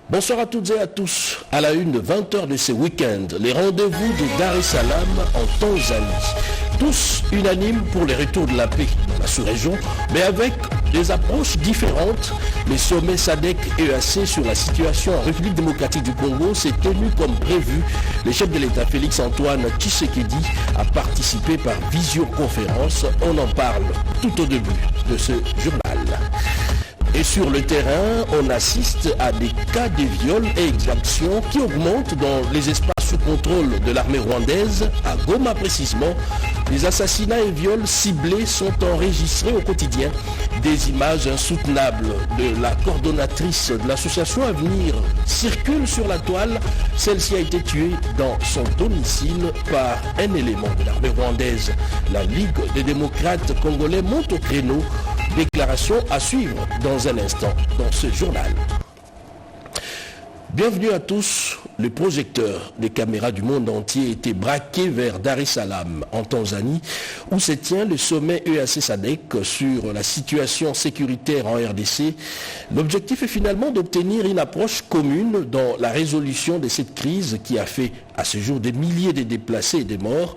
Bonsoir à toutes et à tous. À la une de 20h de ce week-end, les rendez-vous de Dar es Salaam en Tanzanie. Tous unanimes pour les retours de la paix dans la sous-région, mais avec des approches différentes. Le sommet SADC-EAC sur la situation en République démocratique du Congo s'est tenu comme prévu. Le chef de l'État Félix-Antoine Tshisekedi a participé par visioconférence. On en parle tout au début de ce journal. Et sur le terrain, on assiste à des cas de viols et exactions qui augmentent dans les espaces sous contrôle de l'armée rwandaise. À Goma précisément, les assassinats et viols ciblés sont enregistrés au quotidien. Des images insoutenables de la coordonnatrice de l'association Avenir circulent sur la toile. Celle-ci a été tuée dans son domicile par un élément de l'armée rwandaise. La Ligue des démocrates congolais monte au créneau. Déclaration à suivre dans un instant dans ce journal. Bienvenue à tous. Les projecteurs des caméras du monde entier étaient braqués vers Dar es Salaam en Tanzanie où se tient le sommet EAC-SADC sur la situation sécuritaire en RDC. L'objectif est finalement d'obtenir une approche commune dans la résolution de cette crise qui a fait à ce jour des milliers de déplacés et des morts.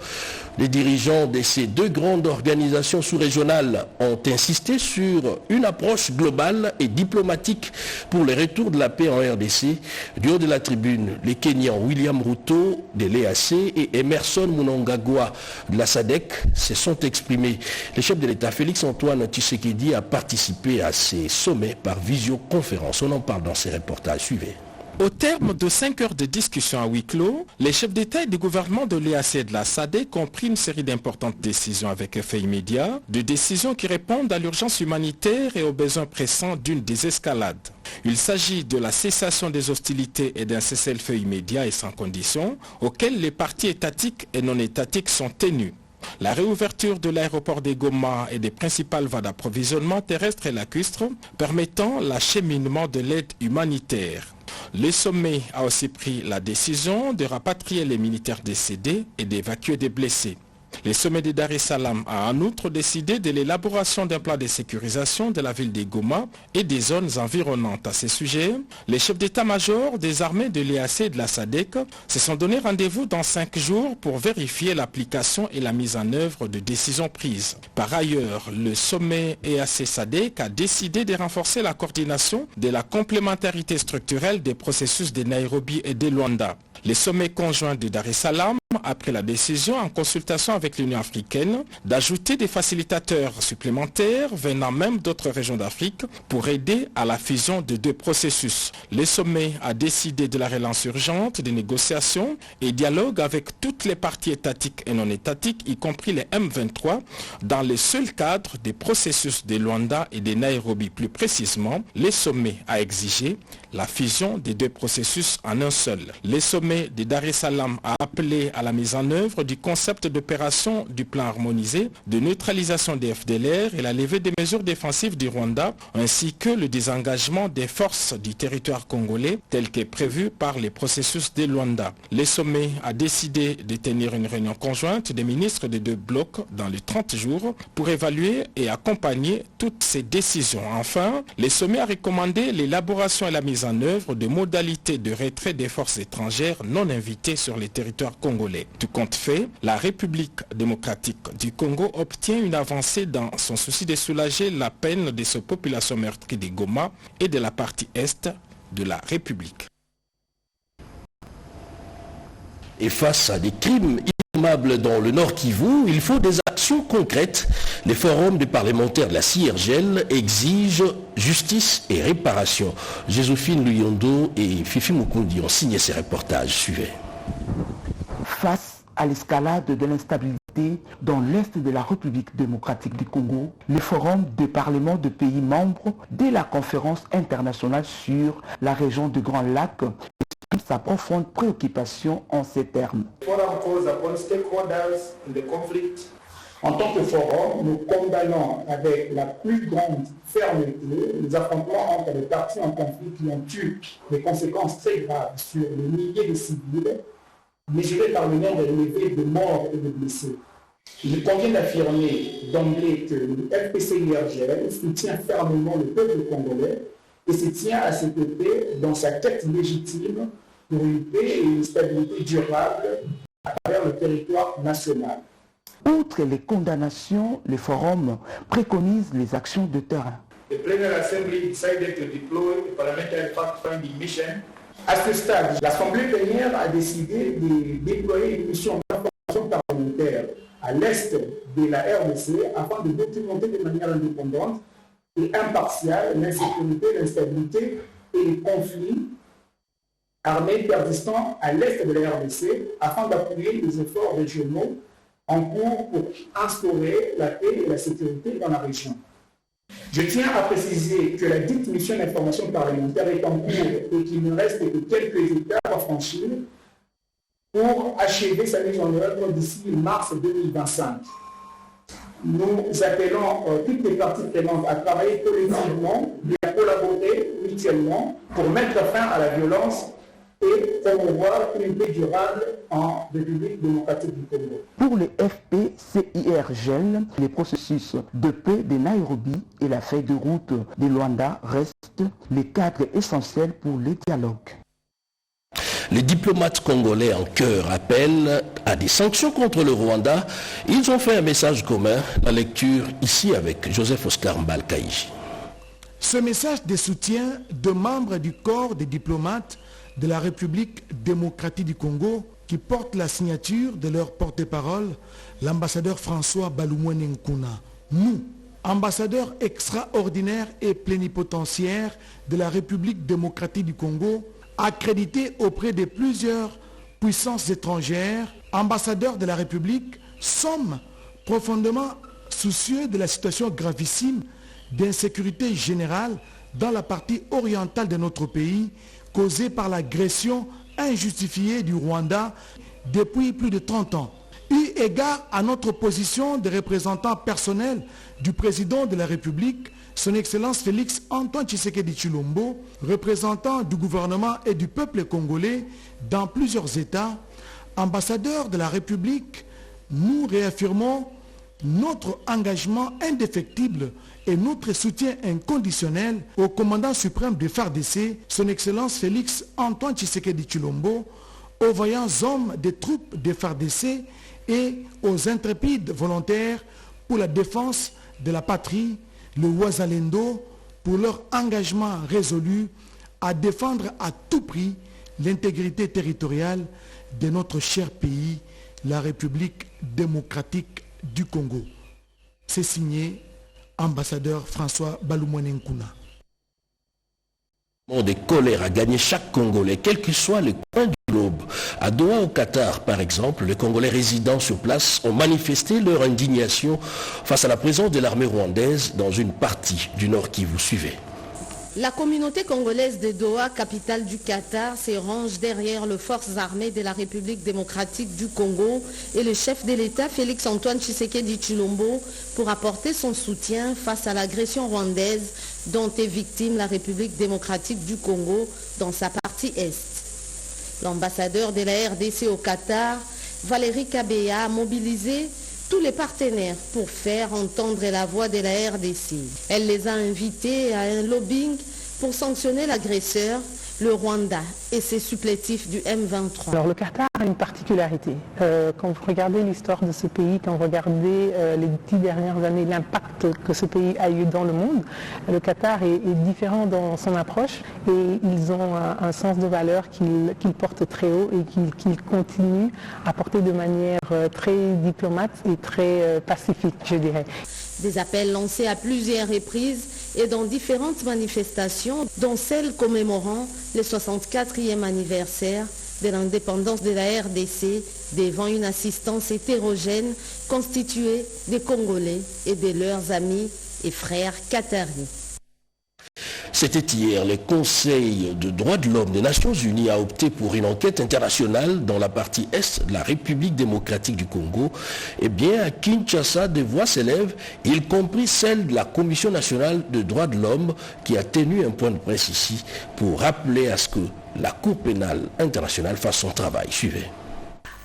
Les dirigeants de ces deux grandes organisations sous-régionales ont insisté sur une approche globale et diplomatique pour le retour de la paix en RDC. Du haut de la tribune, les Kenyans William Ruto de l'EAC et Emerson Mnangagwa de la SADC se sont exprimés. Le chef de l'État Félix-Antoine Tshisekedi a participé à ces sommets par visioconférence. On en parle dans ces reportages. Suivez. Au terme de 5 heures de discussion à huis clos, les chefs d'État et de gouvernement de l'EAC et de la SADC ont pris une série d'importantes décisions avec effet immédiat, de décisions qui répondent à l'urgence humanitaire et aux besoins pressants d'une désescalade. Il s'agit de la cessation des hostilités et d'un cessez-le-feu immédiat et sans condition, auxquels les parties étatiques et non étatiques sont tenues. La réouverture de l'aéroport de Goma et des principales voies d'approvisionnement terrestre et lacustre permettant l'acheminement de l'aide humanitaire. Le sommet a aussi pris la décision de rapatrier les militaires décédés et d'évacuer des blessés. Le sommet de Dar es Salaam a en outre décidé de l'élaboration d'un plan de sécurisation de la ville de Goma et des zones environnantes. À ce sujet, les chefs d'état-major des armées de l'EAC et de la SADC se sont donné rendez-vous dans 5 jours pour vérifier l'application et la mise en œuvre de décisions prises. Par ailleurs, le sommet EAC-SADC a décidé de renforcer la coordination de la complémentarité structurelle des processus de Nairobi et de Luanda. Les sommets conjoints de Dar es Salaam a pris la décision, en consultation avec l'Union africaine, d'ajouter des facilitateurs supplémentaires venant même d'autres régions d'Afrique pour aider à la fusion de 2 processus. Le sommet a décidé de la relance urgente des négociations et dialogue avec toutes les parties étatiques et non étatiques, y compris les M23, dans le seul cadre des processus de Luanda et de Nairobi. Plus précisément, le sommet a exigé la fusion des 2 processus en un seul. Le sommet de Dar es Salaam a appelé à la mise en œuvre du concept d'opération du plan harmonisé de neutralisation des FDLR et la levée des mesures défensives du Rwanda, ainsi que le désengagement des forces du territoire congolais tel que prévu par les processus de Luanda. Le sommet a décidé de tenir une réunion conjointe des ministres des 2 blocs dans les 30 jours pour évaluer et accompagner toutes ces décisions. Enfin, le sommet a recommandé l'élaboration et la mise en œuvre de modalités de retrait des forces étrangères non invitées sur les territoires congolais. Tout compte fait, la République démocratique du Congo obtient une avancée dans son souci de soulager la peine de sa population meurtrie de Goma et de la partie est de la République. Et face à des crimes innommables dans le Nord Kivu, il faut des actions concrètes. Les forums des parlementaires de la CIRGL exigent justice et réparation. Joséphine Luyondo et Fifi Mukundi ont signé ces reportages. Suivez. Face à l'escalade de l'instabilité dans l'est de la République démocratique du Congo, le Forum des parlements de pays membres de la conférence internationale sur la région du Grand Lac exprime sa profonde préoccupation en ces termes. En tant que forum, nous condamnons avec la plus grande fermeté les affrontements entre les parties en conflit qui ont eu des conséquences très graves sur les milliers de civils, mesurés par le nombre élevé de morts et de blessés. Il convient d'affirmer d'emblée que le FPC-IRGL soutient fermement le peuple congolais et se tient à ses côtés dans sa quête légitime pour une paix et une stabilité durable à travers le territoire national. Outre les condamnations, le forum préconise les actions de terrain. The Plenary Assembly decided to deploy a parliamentary fact-finding mission. À ce stade, l'Assemblée plénière a décidé de déployer une mission d'information parlementaire à l'est de la RDC afin de documenter de manière indépendante et impartiale l'insécurité, l'instabilité et les conflits armés persistants à l'est de la RDC afin d'appuyer les efforts régionaux en cours pour instaurer la paix et la sécurité dans la région. Je tiens à préciser que la dite mission d'information parlementaire est en cours et qu'il ne reste que quelques étapes à franchir pour achever sa mise en œuvre d'ici mars 2025. Nous appelons toutes les parties prenantes à travailler collectivement et à collaborer mutuellement pour mettre fin à la violence et promouvoir une paix durable en République démocratique du Congo. Pour le FPCIRGL, les processus de paix de Nairobi et la feuille de route de Luanda restent les cadres essentiels pour le dialogue. Les diplomates congolais en chœur appellent à des sanctions contre le Rwanda. Ils ont fait un message commun. La lecture ici avec Joseph Oscar Mbalkaïji. Ce message de soutien de membres du corps des diplomates de la République démocratique du Congo qui porte la signature de leur porte-parole, l'ambassadeur François Balumwene Nkuna. Nous, ambassadeurs extraordinaires et plénipotentiaires de la République démocratique du Congo, accrédités auprès de plusieurs puissances étrangères, ambassadeurs de la République, sommes profondément soucieux de la situation gravissime d'insécurité générale dans la partie orientale de notre pays, causée par l'agression injustifiée du Rwanda depuis plus de 30 ans. Eu égard à notre position de représentant personnel du président de la République, son Excellence Félix Antoine Tshisekedi Tshilombo, représentant du gouvernement et du peuple congolais dans plusieurs États, ambassadeur de la République, nous réaffirmons notre engagement indéfectible et notre soutien inconditionnel au commandant suprême de FARDC, son Excellence Félix Antoine Tshisekedi Tshilombo, aux vaillants hommes des troupes de FARDC et aux intrépides volontaires pour la défense de la patrie, le Wazalendo, pour leur engagement résolu à défendre à tout prix l'intégrité territoriale de notre cher pays, la République démocratique du Congo. C'est signé ambassadeur François Balumwene Nkuna. Des colères à gagner chaque Congolais, quel que soit le coin du globe. À Doha, au Qatar, par exemple, les Congolais résidant sur place ont manifesté leur indignation face à la présence de l'armée rwandaise dans une partie du Nord Kivu. Suivez. La communauté congolaise de Doha, capitale du Qatar, se range derrière les forces armées de la République démocratique du Congo et le chef de l'État Félix Antoine Tshisekedi Tshilombo pour apporter son soutien face à l'agression rwandaise dont est victime la République démocratique du Congo dans sa partie Est. L'ambassadeur de la RDC au Qatar, Valérie Kabeya, a mobilisé tous les partenaires pour faire entendre la voix de la RDC. Elle les a invités à un lobbying pour sanctionner l'agresseur, le Rwanda et ses supplétifs du M23. Alors le Qatar a une particularité. Quand vous regardez l'histoire de ce pays, quand vous regardez les 10 dernières années, l'impact que ce pays a eu dans le monde, le Qatar est différent dans son approche et ils ont un sens de valeur qu'ils portent très haut et qu'ils continuent à porter de manière très diplomate et très pacifique, je dirais. Des appels lancés à plusieurs reprises et dans différentes manifestations, dont celle commémorant le 64e anniversaire de l'indépendance de la RDC devant une assistance hétérogène constituée des Congolais et de leurs amis et frères qataris. C'était hier, le Conseil de droits de l'homme des Nations Unies a opté pour une enquête internationale dans la partie Est de la République démocratique du Congo. Eh bien, à Kinshasa, des voix s'élèvent, y compris celle de la Commission nationale de droits de l'homme qui a tenu un point de presse ici pour rappeler à ce que la Cour pénale internationale fasse son travail. Suivez.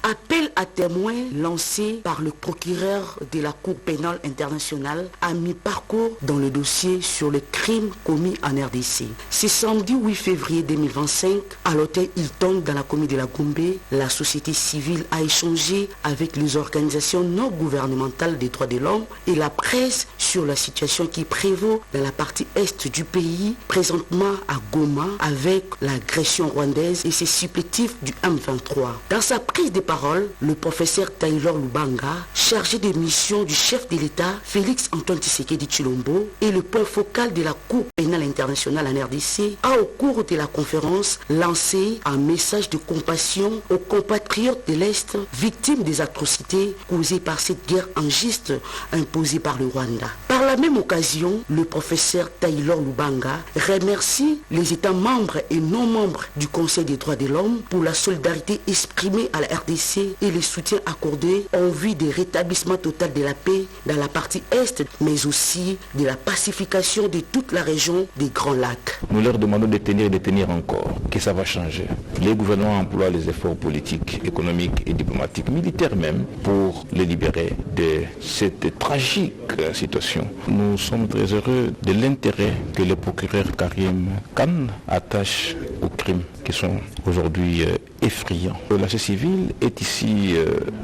Appel à témoins lancé par le procureur de la Cour pénale internationale à mi-parcours dans le dossier sur les crimes commis en RDC. Ce samedi 8 février 2025, à l'hôtel Hilton dans la commune de la Gombe, la société civile a échangé avec les organisations non gouvernementales des droits de l'homme et la presse sur la situation qui prévaut dans la partie est du pays, présentement à Goma, avec l'agression rwandaise et ses supplétifs du M23. Dans sa prise de parole, le professeur Taylor Lubanga, chargé de mission du chef de l'État, Félix Antoine Tshisekedi Tshilombo, et le point focal de la Cour pénale internationale en RDC, a au cours de la conférence lancé un message de compassion aux compatriotes de l'Est, victimes des atrocités causées par cette guerre injuste imposée par le Rwanda. Par la même occasion, le professeur Taylor Lubanga remercie les États membres et non membres du Conseil des droits de l'homme pour la solidarité exprimée à la RDC et le soutien accordé en vue du rétablissement total de la paix dans la partie Est, mais aussi de la pacification de toute la région des Grands Lacs. Nous leur demandons de tenir et de tenir encore, que ça va changer. Les gouvernements emploient les efforts politiques, économiques et diplomatiques, militaires même, pour les libérer de cette tragique situation. Nous sommes très heureux de l'intérêt que le procureur Karim Khan attache aux crimes qui sont aujourd'hui effrayants. La société civile est ici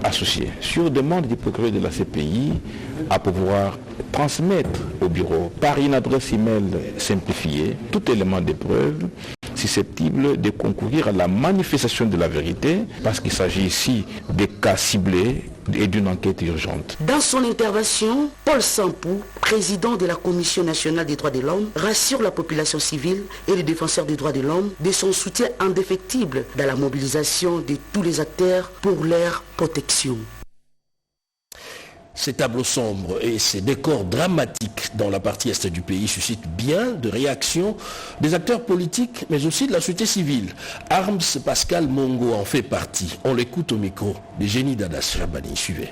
associée, sur demande du procureur de la CPI, à pouvoir transmettre au bureau par une adresse email simplifiée tout élément de preuve susceptible de concourir à la manifestation de la vérité, parce qu'il s'agit ici de cas ciblés et d'une enquête urgente. Dans son intervention, Paul Sampou, président de la Commission nationale des droits de l'homme, rassure la population civile et les défenseurs des droits de l'homme de son soutien indéfectible dans la mobilisation de tous les acteurs pour leur protection. Ces tableaux sombres et ces décors dramatiques dans la partie est du pays suscitent bien de réactions des acteurs politiques, mais aussi de la société civile. Arms Pascal Mongo en fait partie. On l'écoute au micro de Génie Dadas Chabani. Suivez.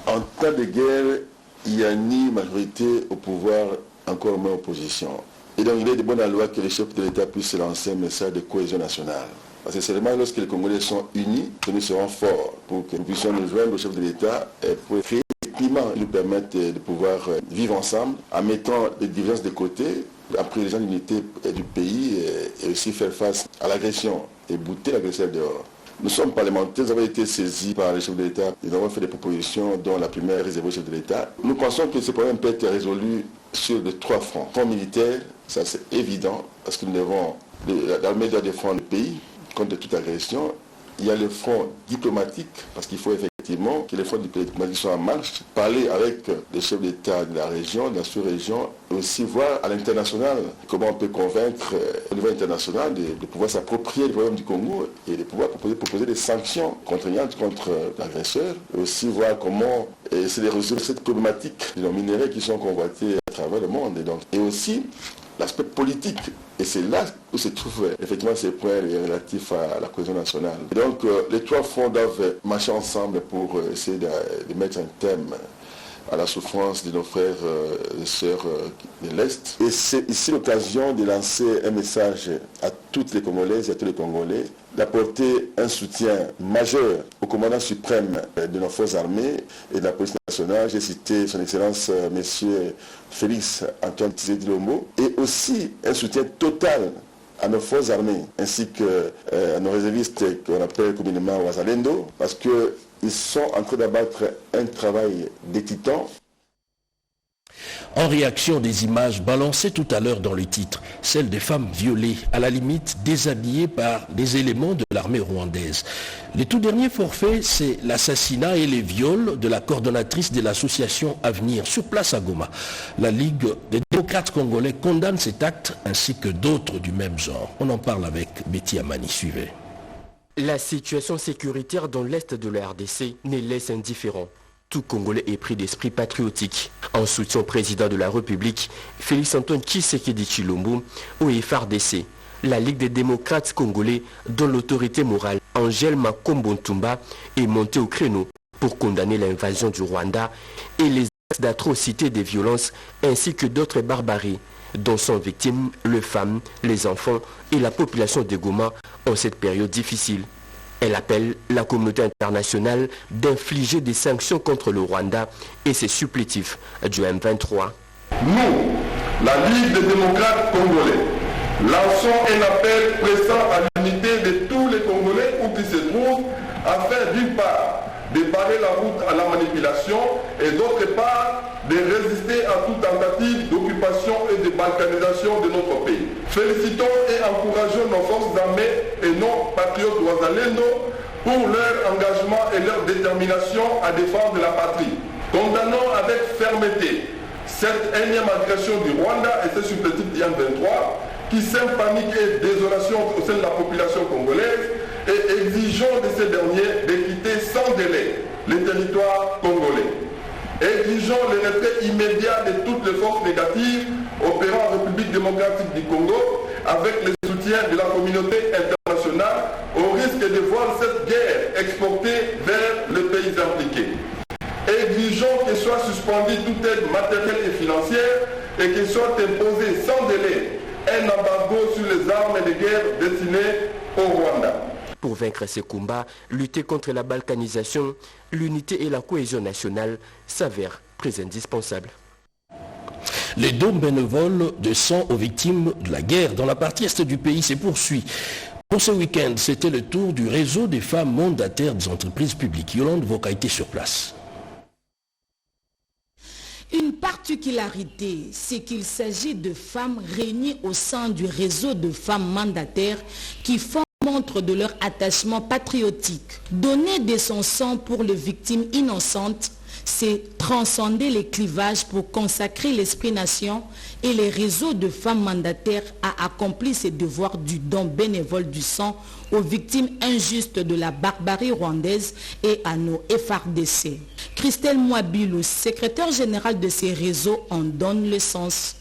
En temps de guerre, il n'y a ni majorité au pouvoir, encore moins opposition. Et donc il est de bonne loi que les chefs de l'État puissent lancer un message de cohésion nationale. Parce que seulement lorsque les Congolais sont unis que nous serons forts pour que nous puissions nous joindre au chef de l'État et pour créer qui nous permettent de pouvoir vivre ensemble en mettant les divergences de côté, en privilégiant l'unité du pays et aussi faire face à l'agression et bouter l'agresseur dehors. Nous sommes parlementaires, nous avons été saisis par les chefs de l'État, nous avons fait des propositions dont la première est réservée au chef de l'État. Nous pensons que ce problème peut être résolu sur les 3 fronts. Front militaire, ça c'est évident, parce que nous devons, l'armée doit défendre le pays contre toute agression. Il y a le front diplomatique, parce qu'il faut effectivement que les fronts diplomatiques soient en marche, parler avec les chefs d'État de la région, de la sous-région, et aussi voir à l'international comment on peut convaincre au niveau international de pouvoir s'approprier le problème du Congo et de pouvoir proposer des sanctions contraignantes contre l'agresseur, et aussi voir comment essayer de résoudre cette problématique des minéraux qui sont convoités à travers le monde. Et aussi l'aspect politique. Et c'est là où se trouvent effectivement ces points relatifs à la cohésion nationale. Et donc les 3 fronts doivent marcher ensemble pour essayer de mettre un thème à la souffrance de nos frères et sœurs de l'Est. Et c'est ici l'occasion de lancer un message à toutes les Congolaises et à tous les Congolais, d'apporter un soutien majeur au commandant suprême de nos forces armées et de la police nationale. J'ai cité son Excellence Monsieur Félix Antoine Tshisekedi Tshilombo, et aussi un soutien total à nos forces armées, ainsi que à nos réservistes qu'on appelle communément Wazalendo, parce qu'ils sont en train d'abattre un travail des titans. En réaction des images balancées tout à l'heure dans le titre, celles des femmes violées, à la limite déshabillées par des éléments de l'armée rwandaise. Le tout dernier forfait, c'est l'assassinat et les viols de la coordonnatrice de l'association Avenir sur place à Goma. La Ligue des démocrates congolais condamne cet acte ainsi que d'autres du même genre. On en parle avec Betty Amani. Suivez. La situation sécuritaire dans l'est de la RDC ne laisse indifférent. Tout Congolais est pris d'esprit patriotique. En soutien au président de la République, Félix Antoine Tshisekedi Tshilombo, au FRDC, la Ligue des démocrates congolais, dont l'autorité morale, Angèle Makombo Ntumba, est montée au créneau pour condamner l'invasion du Rwanda et les actes d'atrocité et de violence, ainsi que d'autres barbaries, dont sont victimes les femmes, les enfants et la population de Goma en cette période difficile. Elle appelle la communauté internationale d'infliger des sanctions contre le Rwanda et ses supplétifs du M23. Nous, la Ligue des démocrates congolais, lançons un appel pressant à l'unité de tous les Congolais où ils se trouvent afin d'une part de barrer la route à la manipulation et d'autre part de résister à toute tentative d'occupation et de balkanisation de notre pays. Félicitons et encourageons nos forces armées et nos patriotes Wazalendo pour leur engagement et leur détermination à défendre la patrie. Condamnons avec fermeté cette énième agression du Rwanda et ses supplétifs du M23 qui sème panique et désolation au sein de la population congolaise et exigeons de ces derniers de quitter sans délai les territoires congolais. Exigeons le retrait immédiat de toutes les forces négatives opérant en République démocratique du Congo avec le soutien de la communauté internationale au risque de voir cette guerre exportée vers les pays impliqués. Exigeons que soit suspendue toute aide matérielle et financière et que soit imposé sans délai un embargo sur les armes de guerre destinées au Rwanda. Pour vaincre ces combats, lutter contre la balkanisation, l'unité et la cohésion nationale s'avèrent très indispensables. Les dons bénévoles de sang aux victimes de la guerre dans la partie est du pays se poursuit. Pour ce week-end, c'était le tour du réseau des femmes mandataires des entreprises publiques. Yolande Voka était sur place. Une particularité, c'est qu'il s'agit de femmes réunies au sein du réseau de femmes mandataires qui font montre de leur attachement patriotique. Donner de son sang pour les victimes innocentes, c'est transcender les clivages pour consacrer l'esprit nation, et les réseaux de femmes mandataires a accompli ses devoirs du don bénévole du sang aux victimes injustes de la barbarie rwandaise et à nos FARDC. Christelle Mwabilou, secrétaire générale de ces réseaux, en donne le sens.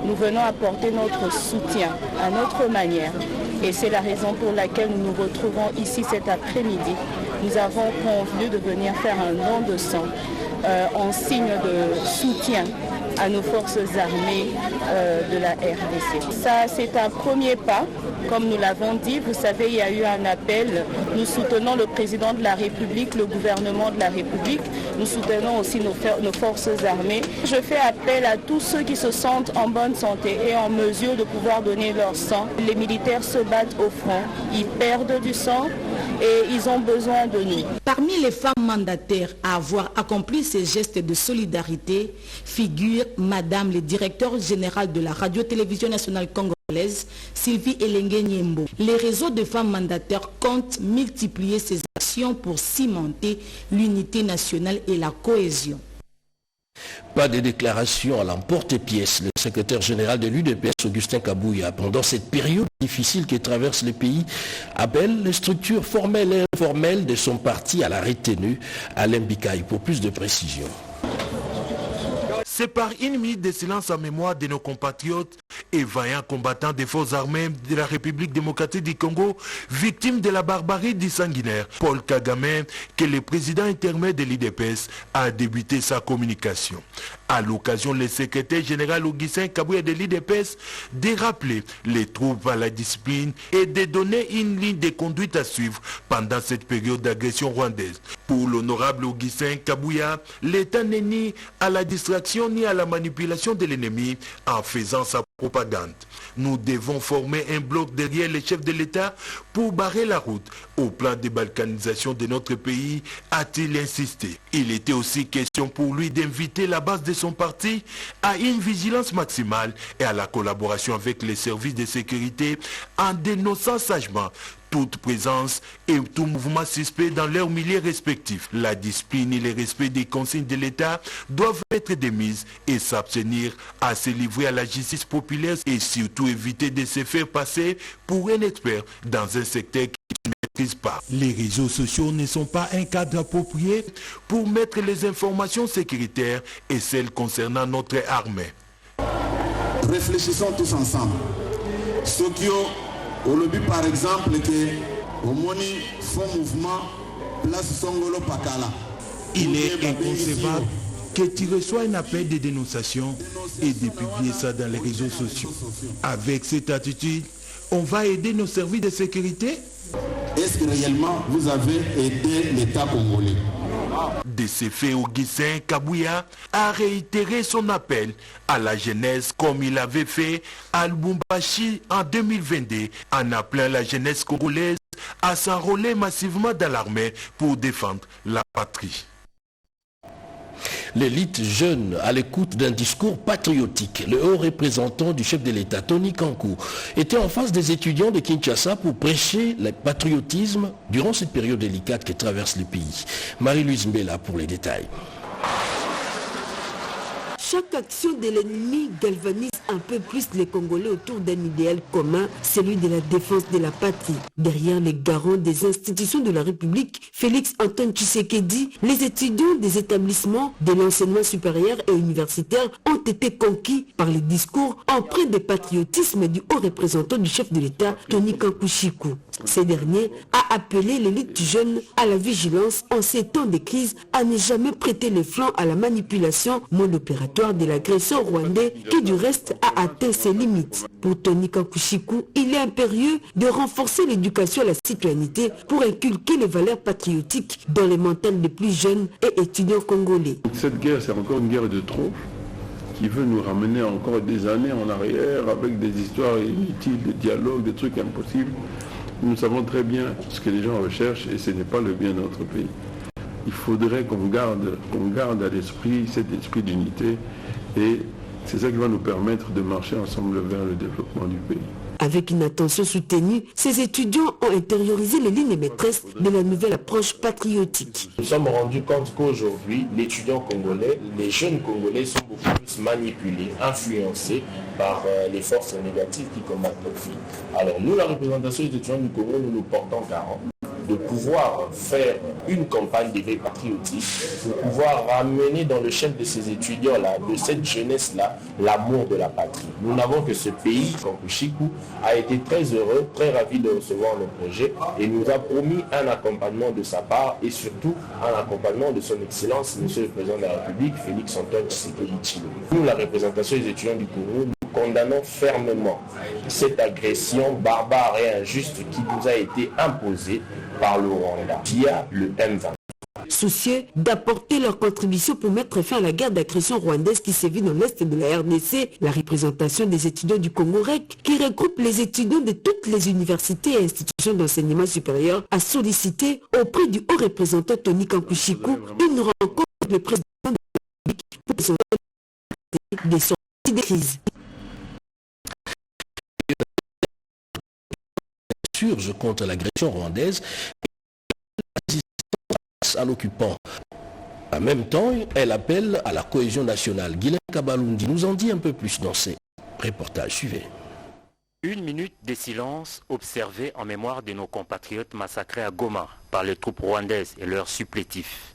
Nous venons apporter notre soutien à notre manière et c'est la raison pour laquelle nous nous retrouvons ici cet après-midi. Nous avons convenu de venir faire un don de sang en signe de soutien à nos forces armées de la RDC. Ça, c'est un premier pas. Comme nous l'avons dit, vous savez, il y a eu un appel. Nous soutenons le président de la République, le gouvernement de la République. Nous soutenons aussi nos forces armées. Je fais appel à tous ceux qui se sentent en bonne santé et en mesure de pouvoir donner leur sang. Les militaires se battent au front. Ils perdent du sang et ils ont besoin de nous. Parmi les femmes mandataires à avoir accompli ces gestes de solidarité figure Madame le directeur général de la radio-télévision nationale congolaise, Sylvie Elenge Nyembo. Les réseaux de femmes mandataires comptent multiplier ces actions pour cimenter l'unité nationale et la cohésion. Pas de déclaration à l'emporte-pièce. Le secrétaire général de l'UDPS, Augustin Kabouya, pendant cette période difficile que traverse le pays, appelle les structures formelles et informelles de son parti à la retenue. Alain Bikaï pour plus de précisions. C'est par une minute de silence en mémoire de nos compatriotes et vaillants combattants des forces armées de la République démocratique du Congo, victimes de la barbarie du sanguinaire Paul Kagame, que le président intermédiaire de l'UDPS a débuté sa communication. À l'occasion, le secrétaire général Augustin Kabouya de l'UDPS de rappeler les troupes à la discipline et de donner une ligne de conduite à suivre pendant cette période d'agression rwandaise. Pour l'honorable Augustin Kabouya, l'État n'est ni à la distraction ni à la manipulation de l'ennemi en faisant sa propagande. Nous devons former un bloc derrière les chefs de l'État pour barrer la route au plan de balkanisation de notre pays, a-t-il insisté. Il était aussi question pour lui d'inviter la base de son parti à une vigilance maximale et à la collaboration avec les services de sécurité en dénonçant sagement toute présence et tout mouvement suspect dans leurs milieux respectifs. La discipline et le respect des consignes de l'État doivent être démises et s'abstenir à se livrer à la justice populaire et surtout éviter de se faire passer pour un expert dans un secteur qui ne maîtrise pas. Les réseaux sociaux ne sont pas un cadre approprié pour mettre les informations sécuritaires et celles concernant notre armée. Réfléchissons tous ensemble. Aujourd'hui, par exemple, que au Moni font mouvement place Songolo Pakala. Il est inconcevable que tu reçois un appel de dénonciation et de publier ça dans les réseaux sociaux. Avec cette attitude, on va aider nos services de sécurité. est-ce que réellement vous avez aidé l'État congolais? De ces faits, Augustin Kabouya a réitéré son appel à la jeunesse comme il avait fait à Lubumbashi en 2022 en appelant la jeunesse congolaise à s'enrôler massivement dans l'armée pour défendre la patrie. L'élite jeune à l'écoute d'un discours patriotique. Le haut représentant du chef de l'État, Tony Kankou, était en face des étudiants de Kinshasa pour prêcher le patriotisme durant cette période délicate que traverse le pays. Marie-Louise Mbela pour les détails. Chaque action de l'ennemi galvanise un peu plus les Congolais autour d'un idéal commun, celui de la défense de la patrie. Derrière les garants des institutions de la République, Félix Antoine Tshisekedi, les étudiants des établissements de l'enseignement supérieur et universitaire ont été conquis par les discours empreints de patriotisme du haut représentant du chef de l'État, Tony Kankou. Ce dernier a appelé l'élite jeune à la vigilance en ces temps de crise, à ne jamais prêter les flancs à la manipulation opératoire de l'agresseur rwandais qui du reste a atteint ses limites. Pour Tony Kankou, il est impérieux de renforcer l'éducation à la citoyenneté pour inculquer les valeurs patriotiques dans les mentales des plus jeunes et étudiants congolais. Cette guerre, c'est encore une guerre de trop qui veut nous ramener encore des années en arrière avec des histoires inutiles, des dialogues, des trucs impossibles. Nous savons très bien ce que les gens recherchent et ce n'est pas le bien de notre pays. Il faudrait qu'on garde à l'esprit cet esprit d'unité et c'est ça qui va nous permettre de marcher ensemble vers le développement du pays. Avec une attention soutenue, ces étudiants ont intériorisé les lignes maîtresses de la nouvelle approche patriotique. Nous sommes rendus compte qu'aujourd'hui, l'étudiant congolais, les jeunes congolais sont beaucoup plus manipulés, influencés par les forces négatives qui combattent nos filles. Alors nous, la représentation des étudiants du Congo, nous nous portons garant de pouvoir faire une campagne d'éveil patriotique, pour pouvoir ramener dans le chef de ces étudiants-là, de cette jeunesse-là, l'amour de la patrie. Nous n'avons que ce pays, Kankou, a été très heureux, très ravi de recevoir le projet et nous a promis un accompagnement de sa part et surtout un accompagnement de son Excellence, Monsieur le Président de la République, Félix Antoine Tshisekedi Tshilombo. Nous, la représentation des étudiants du Congo, nous condamnons fermement cette agression barbare et injuste qui nous a été imposée par le Rwanda via le M23. Soucieux d'apporter leur contribution pour mettre fin à la guerre d'agression rwandaise qui sévit dans l'est de la RDC, la représentation des étudiants du Congo REC, qui regroupe les étudiants de toutes les universités et institutions d'enseignement supérieur, a sollicité auprès du haut représentant Tony Kankou une rencontre avec le président de la République pour des sorties de crise. Surge contre l'agression rwandaise à l'occupant. En même temps, elle appelle à la cohésion nationale. Guilain Kabalundi nous en dit un peu plus dans ses reportages. Suivez. Une minute de silence observée en mémoire de nos compatriotes massacrés à Goma par les troupes rwandaises et leurs supplétifs.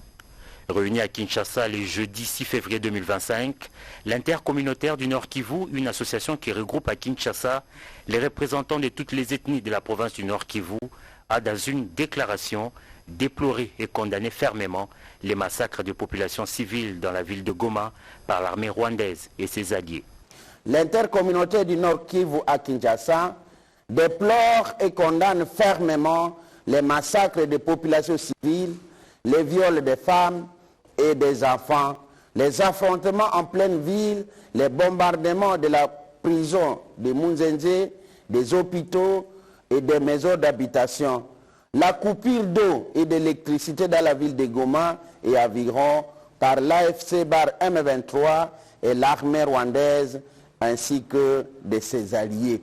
Réunis à Kinshasa le jeudi 6 février 2025, l'intercommunautaire du Nord Kivu, une association qui regroupe à Kinshasa les représentants de toutes les ethnies de la province du Nord Kivu, a dans une déclaration déploré et condamné fermement les massacres de populations civiles dans la ville de Goma par l'armée rwandaise et ses alliés. L'intercommunauté du Nord Kivu à Kinshasa déplore et condamne fermement les massacres de populations civiles, les viols des femmes et des enfants, les affrontements en pleine ville, les bombardements de la prison de Munzenze, des hôpitaux et des maisons d'habitation, la coupure d'eau et d'électricité dans la ville de Goma et environ par l'AFC Bar M23 et l'armée rwandaise ainsi que de ses alliés.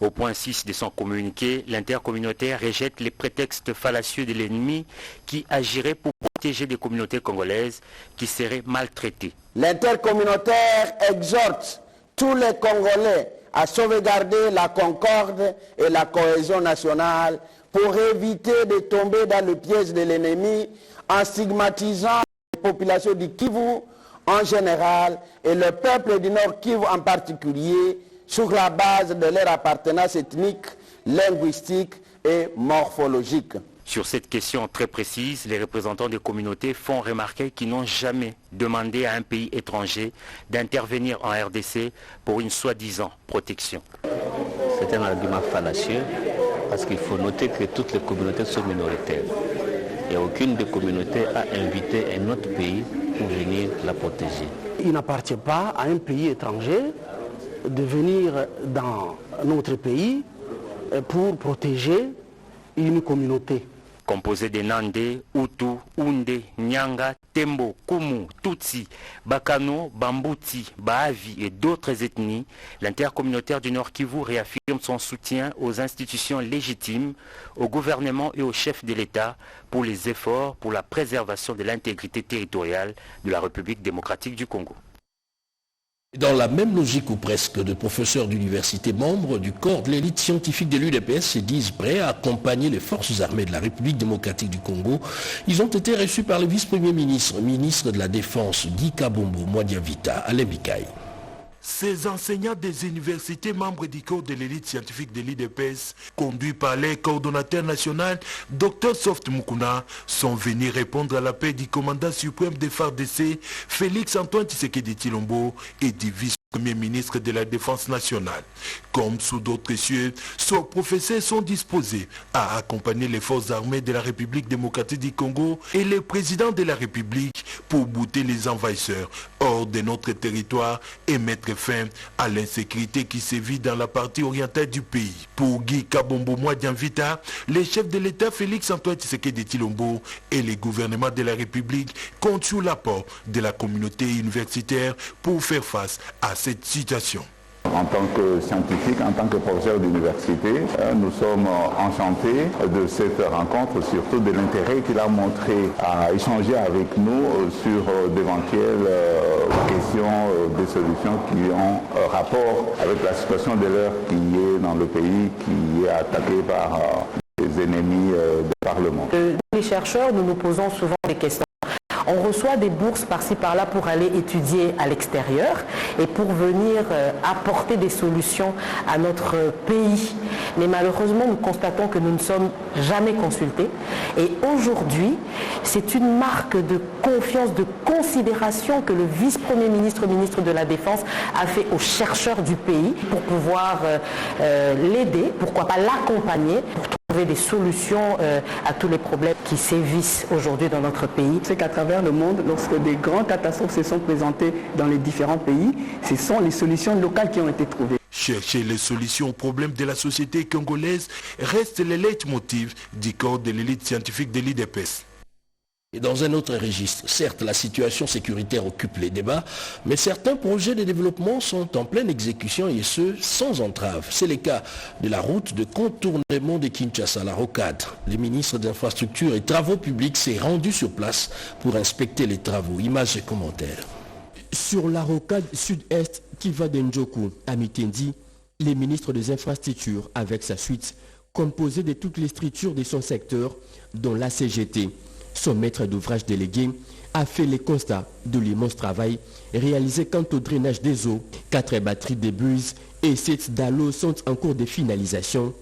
Au point 6 de son communiqué, l'intercommunautaire rejette les prétextes fallacieux de l'ennemi qui agirait pour protéger des communautés congolaises qui seraient maltraitées. L'intercommunautaire exhorte tous les Congolais à sauvegarder la concorde et la cohésion nationale pour éviter de tomber dans le piège de l'ennemi en stigmatisant les populations du Kivu en général et le peuple du Nord Kivu en particulier sur la base de leur appartenance ethnique, linguistique et morphologique. Sur cette question très précise, les représentants des communautés font remarquer qu'ils n'ont jamais demandé à un pays étranger d'intervenir en RDC pour une soi-disant protection. C'est un argument fallacieux Parce qu'il faut noter que toutes les communautés sont minoritaires. Et aucune des communautés a invité un autre pays pour venir la protéger. Il n'appartient pas à un pays étranger de venir dans notre pays pour protéger une communauté. Composé des Nandé, Hutu, Hunde, Nyanga, Tembo, Kumu, Tutsi, Bakano, Bambouti, Baavi et d'autres ethnies, l'intercommunautaire du Nord Kivu réaffirme son soutien aux institutions légitimes, au gouvernement et au chef de l'État pour les efforts pour la préservation de l'intégrité territoriale de la République démocratique du Congo. Dans la même logique ou presque, de professeurs d'université membres du corps de l'élite scientifique de l'UDPS se disent prêts à accompagner les forces armées de la République démocratique du Congo. Ils ont été reçus par le vice-premier ministre, ministre de la Défense, Guy Kabombo Mwadiavita, à l'Emikaï. Ces enseignants des universités membres du corps de l'élite scientifique de l'IDPS, conduits par les coordonnateurs national, Dr Soft Mukuna, sont venus répondre à l'appel du commandant suprême des FARDC, Félix Antoine Tshisekedi Tshilombo, et du vice-premier ministre de la Défense nationale. Comme sous d'autres cieux, ces professeurs sont disposés à accompagner les forces armées de la République démocratique du Congo et le président de la République pour bouter les envahisseurs hors de notre territoire et mettre fin à l'insécurité qui sévit dans la partie orientale du pays. Pour Guy Kabombo Mwadiavita, les chefs de l'État Félix Antoine Tshisekedi Tshilombo et le gouvernement de la République comptent sur l'apport de la communauté universitaire pour faire face à cette situation. En tant que scientifique, en tant que professeur d'université, nous sommes enchantés de cette rencontre, surtout de l'intérêt qu'il a montré à échanger avec nous sur d'éventuelles questions, des solutions qui ont rapport avec la situation de l'heure qui est dans le pays, qui est attaqué par les ennemis du Parlement. Les chercheurs, nous nous posons souvent des questions. On reçoit des bourses par-ci par-là pour aller étudier à l'extérieur et pour venir apporter des solutions à notre pays. Mais malheureusement, nous constatons que nous ne sommes jamais consultés. Et aujourd'hui, c'est une marque de confiance, de considération que le vice-premier ministre, ministre de la Défense, a fait aux chercheurs du pays pour pouvoir l'aider, pourquoi pas l'accompagner, pour trouver des solutions à tous les problèmes qui sévissent aujourd'hui dans notre pays. C'est qu'à travers le monde, lorsque des grandes catastrophes se sont présentées dans les différents pays, ce sont les solutions locales qui ont été trouvées. Chercher les solutions aux problèmes de la société congolaise reste le leitmotiv du corps de l'élite scientifique de l'IDPS. Et dans un autre registre, certes, la situation sécuritaire occupe les débats, mais certains projets de développement sont en pleine exécution et ce, sans entrave. C'est le cas de la route de contournement de Kinshasa, la rocade. Le ministre d'Infrastructures et Travaux publics s'est rendu sur place pour inspecter les travaux. Images et commentaires. Sur la rocade sud-est qui va d'Ndjoku à Mitendi, les ministres des Infrastructures, avec sa suite, composé de toutes les structures de son secteur, dont la CGT, son maître d'ouvrage délégué, a fait les constats de l'immense travail réalisé quant au drainage des eaux. 4 batteries de buses et 7 dallos sont en cours de finalisation.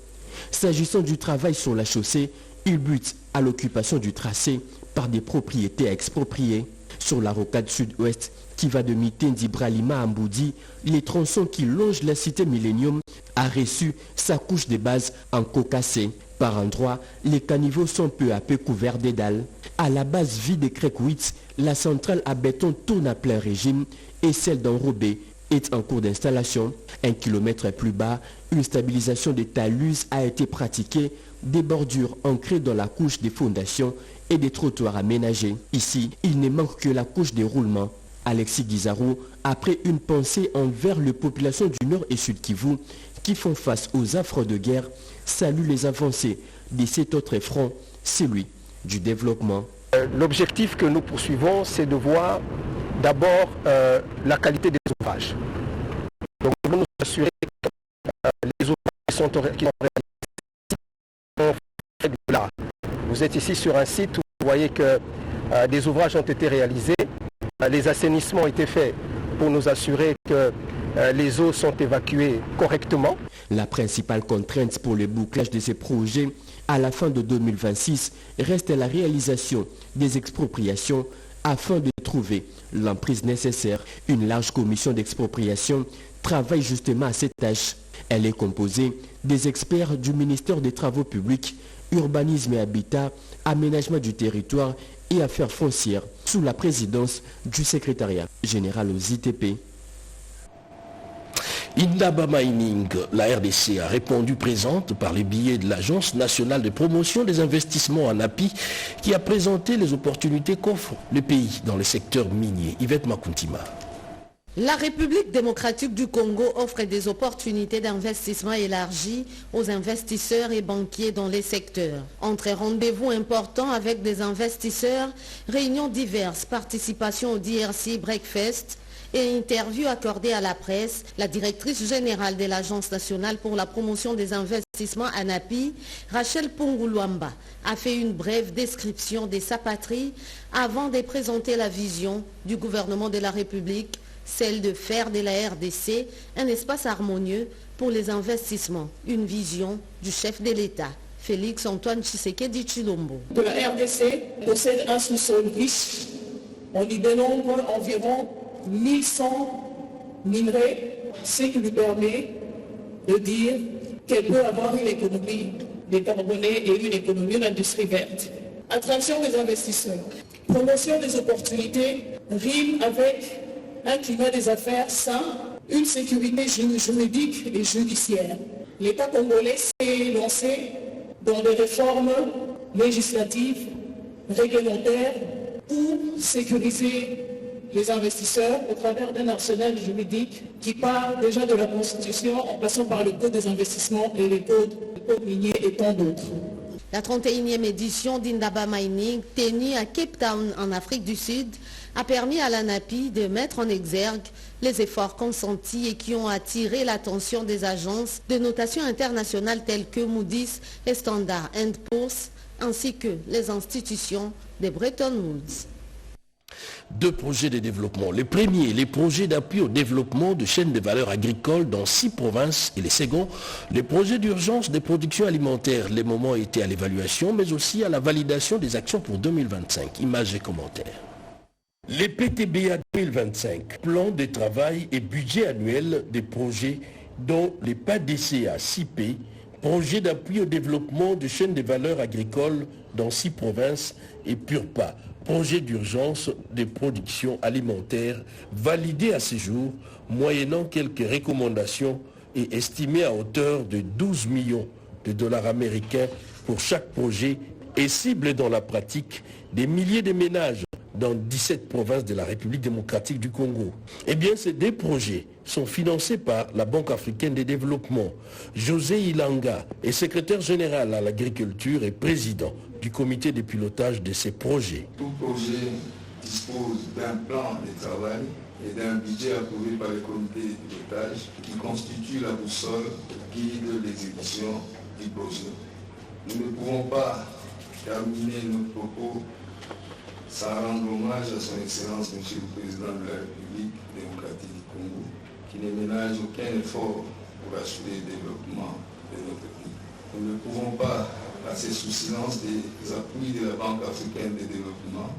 S'agissant du travail sur la chaussée, il bute à l'occupation du tracé par des propriétés expropriées. Sur la rocade sud-ouest qui va de Mitendi Bralima à Mboudi, les tronçons qui longent la cité Millennium a reçu sa couche de base en cocassé. Par endroits, les caniveaux sont peu à peu couverts des dalles. À la base vide de Crekwitz, la centrale à béton tourne à plein régime et celle d'Enrobé est en cours d'installation. 1 kilomètre plus bas, une stabilisation des talus a été pratiquée, des bordures ancrées dans la couche des fondations et des trottoirs aménagés. Ici, il ne manque que la couche des roulements. Alexis Guizarro, après une pensée envers les populations du Nord et Sud Kivu qui font face aux affres de guerre, salue les avancées de cet autre front, celui du développement. L'objectif que nous poursuivons, c'est de voir d'abord la qualité des ouvrages. Donc nous devons nous assurer que les ouvrages qui sont réalisés sont faits de là. Vous êtes ici sur un site où vous voyez que des ouvrages ont été réalisés, les assainissements ont été faits pour nous assurer que les eaux sont évacuées correctement. La principale contrainte pour le bouclage de ces projets à la fin de 2026 reste la réalisation des expropriations afin de trouver l'emprise nécessaire. Une large commission d'expropriation travaille justement à cette tâche. Elle est composée des experts du ministère des Travaux publics, Urbanisme et Habitat, Aménagement du territoire et Affaires foncières, sous la présidence du secrétariat général aux ITP. Indaba Mining, la RDC a répondu présente par les billets de l'Agence nationale de promotion des investissements en API qui a présenté les opportunités qu'offre le pays dans le secteur minier. Yvette Makuntima. La République démocratique du Congo offre des opportunités d'investissement élargies aux investisseurs et banquiers dans les secteurs. Entre rendez-vous importants avec des investisseurs, réunions diverses, participation au DRC Breakfast et interviews accordées à la presse, la directrice générale de l'Agence nationale pour la promotion des investissements ANAPI, Rachel Ponguluamba, a fait une brève description de sa patrie avant de présenter la vision du gouvernement de la République, celle de faire de la RDC un espace harmonieux pour les investissements, une vision du chef de l'État, Félix Antoine Tshisekedi Tshilombo. La RDC possède un sous-sol riche, on y dénombre environ 1100 minerais, ce qui lui permet de dire qu'elle peut avoir une économie décarbonée et une économie, une industrie verte. Attraction des investisseurs, promotion des opportunités rime avec un climat des affaires sain, une sécurité juridique et judiciaire. L'État congolais s'est lancé dans des réformes législatives, réglementaires, pour sécuriser les investisseurs au travers d'un arsenal juridique qui part déjà de la Constitution en passant par le Code des investissements et le Code minier et tant d'autres. La 31e édition d'Indaba Mining, tenue à Cape Town en Afrique du Sud, a permis à l'ANAPI de mettre en exergue les efforts consentis et qui ont attiré l'attention des agences de notation internationale telles que Moody's et Standard & Poor's, ainsi que les institutions de Bretton Woods. Deux projets de développement. Les premiers, les projets d'appui au développement de chaînes de valeur agricoles dans 6 provinces, et les seconds, les projets d'urgence des productions alimentaires. Les moments étaient à l'évaluation, mais aussi à la validation des actions pour 2025. Images et commentaires. Les PTBA 2025, plan de travail et budget annuel des projets dont les PADCA 6P, projet d'appui au développement de chaînes de valeur agricoles dans 6 provinces, et PURPA, projet d'urgence des productions alimentaires validé à ce jour, moyennant quelques recommandations et estimé à hauteur de 12 millions de dollars américains pour chaque projet et cible dans la pratique des milliers de ménages dans 17 provinces de la République démocratique du Congo. Eh bien, ces deux projets sont financés par la Banque africaine de développement. José Ilanga est secrétaire général à l'agriculture et président du comité de pilotage de ces projets. Tout projet dispose d'un plan de travail et d'un budget approuvé par le comité de pilotage qui constitue la boussole qui guide l'exécution du projet. Nous ne pouvons pas terminer notre propos sans rendre hommage à son Excellence, Monsieur le Président de la République démocratique du Congo, qui ne ménage aucun effort pour assurer le développement de notre pays. Nous ne pouvons pas passer sous silence des appuis de la Banque africaine de développement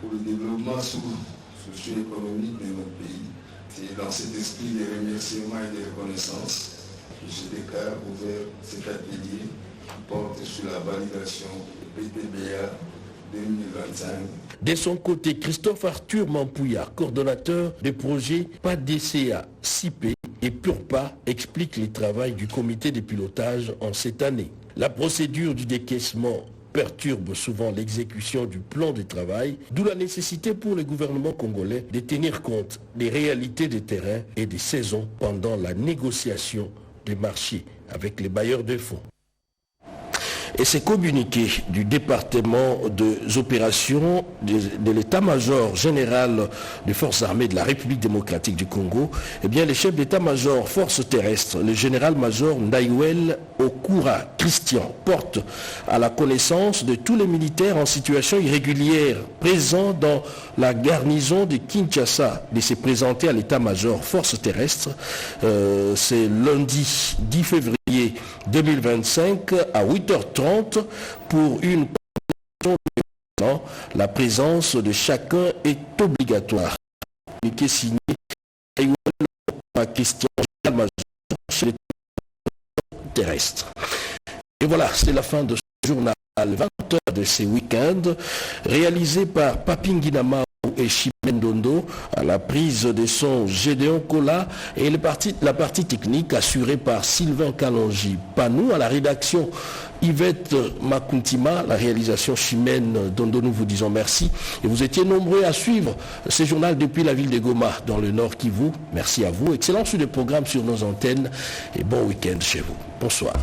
pour le développement socio-économique de notre pays. C'est dans cet esprit de remerciement et de reconnaissance que je déclare ouvert cet atelier qui porte sur la validation du PTBA 2025. De son côté, Christophe Arthur Mampouya, coordonnateur des projets PADCA 6P et PURPA, explique le travail du comité de pilotage en cette année. La procédure du décaissement perturbe souvent l'exécution du plan de travail, d'où la nécessité pour le gouvernement congolais de tenir compte des réalités des terrains et des saisons pendant la négociation des marchés avec les bailleurs de fonds. Et ces communiqués du département des opérations de l'état-major général des forces armées de la République démocratique du Congo, eh bien, les chefs d'état-major forces terrestres, le général-major Ndaiwel Okura Christian, portent à la connaissance de tous les militaires en situation irrégulière présents dans la garnison de Kinshasa de se présenter à l'état-major forces terrestres. C'est lundi 10 février 2025 à 8h30 pour une présentation. La présence de chacun est obligatoire. Communiqué signé Christian, général-major chez terrestre. Et voilà, c'est la fin de ce journal 20h de ces week-ends, réalisé par Papinguinama et Chimendondo, à la prise des sons Gédéon Kola et la partie technique assurée par Sylvain Kalonji Panou, à la rédaction Yvette Makuntima, la réalisation Chimène Dondo. Nous vous disons merci et vous étiez nombreux à suivre ce journal depuis la ville de Goma dans le Nord Kivu. Merci à vous, excellent sur les programmes sur nos antennes et bon week-end chez vous. Bonsoir.